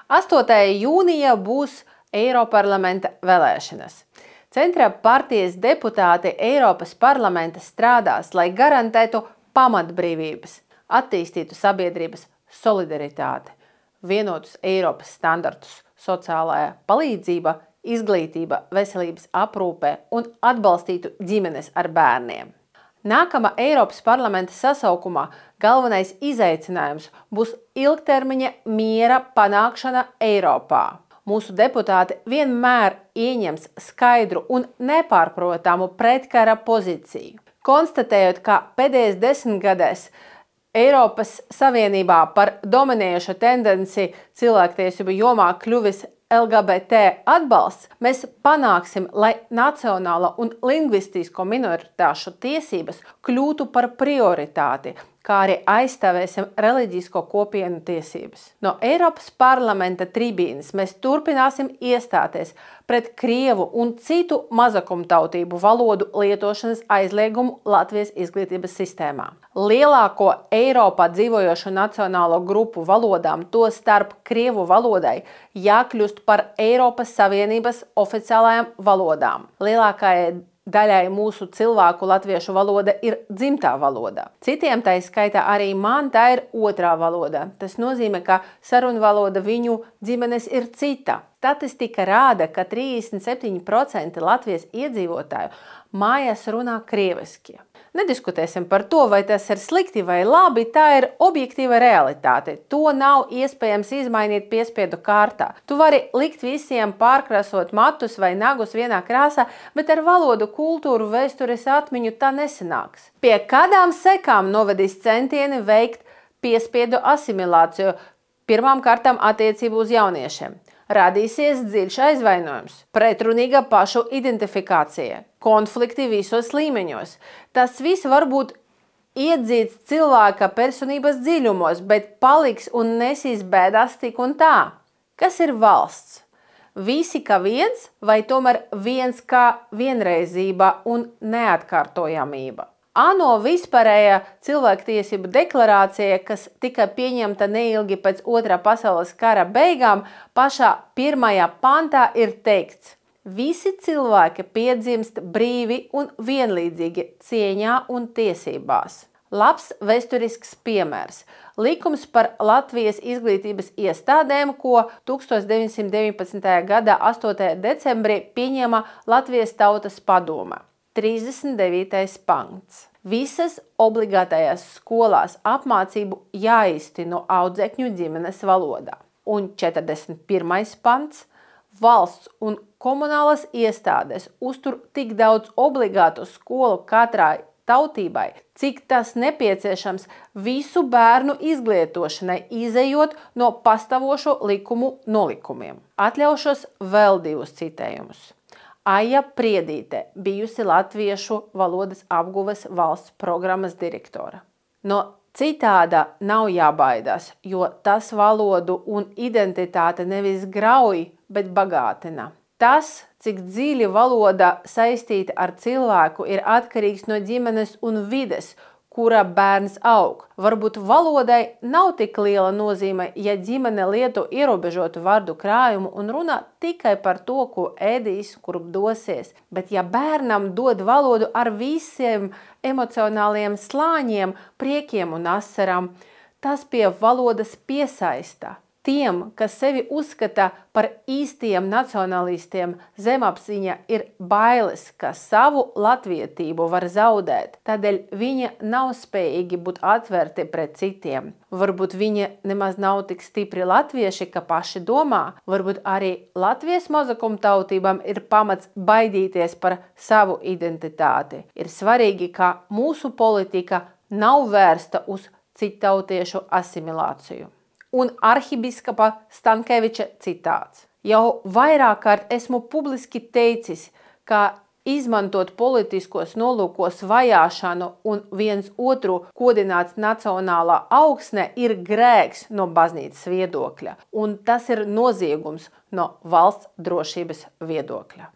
8. jūnijā būs Eiroparlamenta vēlēšanas. Centra partijas deputāti Eiropas parlamenta strādās, lai garantētu pamatbrīvības, attīstītu sabiedrības solidaritāti, vienotus Eiropas standartus sociālajā palīdzība, izglītība, veselības aprūpē un atbalstītu ģimenes ar bērniem. Nākamā Eiropas parlamenta sasaukumā galvenais izaicinājums būs ilgtermiņa miera panākšana Eiropā. Mūsu deputāti vienmēr ieņems skaidru un nepārprotamu pretkara pozīciju. Konstatējot, ka pēdējās 10 gadēs Eiropas Savienībā par dominējošu tendenci cilvēktiesību jomā kļuvis LGBT atbalsts, mēs panāksim, lai nacionālo un lingvistisko minoritāšu tiesības kļūtu par prioritāti, kā arī aizstāvēsim reliģisko kopienu tiesības. No Eiropas parlamenta tribīnes mēs turpināsim iestāties pret krievu un citu mazakumtautību valodu lietošanas aizliegumu Latvijas izglītības sistēmā. Lielāko Eiropā dzīvojošo nacionālo grupu valodām, to starp krievu valodai, jākļūst par Eiropas Savienības oficiālajām valodām. Lielākajai daļai mūsu cilvēku latviešu valoda ir dzimtā valoda. Citiem tā skaitā arī man tā ir otrā valoda. Tas nozīmē, ka sarunvaloda viņu ģimenes ir cita. Statistika rāda, ka 37% Latvijas iedzīvotāju mājās runā krieviski. Nediskutēsim par to, vai tas ir slikti vai labi, tā ir objektīva realitāte. To nav iespējams izmainīt piespiedu kārtā. Tu vari likt visiem pārkrāsot matus vai nagus vienā krāsā, bet ar valodu, kultūru, vēstures atmiņu tā nesanāks. Pie kādām sekām novedīs centieni veikt piespiedu asimilāciju, pirmām kārtām attiecību uz jauniešiem? Radīsies dziļš aizvainojums, pretrunīga pašu identifikācija, konflikti visos līmeņos. Tas viss var būt iedzīts cilvēka personības dziļumos, bet paliks un nesīs bēdās tik un tā. Kas ir valsts? Visi kā viens vai tomēr viens kā vienreizība un neatkārtojamība? ANO vispārējā cilvēktiesību deklarācija, kas tika pieņemta neilgi pēc Otrā pasaules kara beigām, pašā 1. pantā ir teikts: visi cilvēki piedzimst brīvi un vienlīdzīgi cieņā un tiesībās. Labs vēsturisks piemērs – likums par Latvijas izglītības iestādēm, ko 1919. gada 8. decembrī pieņēma Latvijas Tautas padome. 39. pants. Visas obligātajās skolās apmācību jāizteno audzēkņu ģimenes valodā. Un 41. pants. Valsts un komunālas iestādes uztur tik daudz obligātu skolu katrai tautībai, cik tas nepieciešams visu bērnu izglītošanai, izejot no pastāvošo likumu nolikumiem. Atļaušos vēl 2 citējumus. Aija Priedīte, bijusi latviešu valodas apguves valsts programmas direktora. No citāda nav jābaidās, jo tas valodu un identitāte nevis grauj, bet bagātina. Tas, cik dziļi valoda saistīta ar cilvēku, ir atkarīgs no ģimenes un vides, kurā bērns aug. Varbūt valodai nav tik liela nozīme, ja ģimene lieto ierobežotu vārdu krājumu un runā tikai par to, ko ēdīs, kurp dosies. Bet ja bērnam dod valodu ar visiem emocionāliem slāņiem, priekiem un asarām, tas pie valodas piesaista. Tiem, kas sevi uzskata par īstiem nacionalistiem, zemapziņa ir bailes, ka savu latvietību var zaudēt, tādēļ viņi nav spējīgi būt atvērti pret citiem. Varbūt viņi nemaz nav tik stipri latvieši, ka paši domā, varbūt arī Latvijas mazakumtautībām ir pamats baidīties par savu identitāti. Ir svarīgi, ka mūsu politika nav vērsta uz citautiešu asimilāciju. Un arhibiskapa Stankeviča citāts. Jau vairāk kārt esmu publiski teicis, ka izmantot politiskos nolūkos vajāšanu un viens otru kodināts nacionālā augsne ir grēks no baznīcas viedokļa, un tas ir noziegums no valsts drošības viedokļa.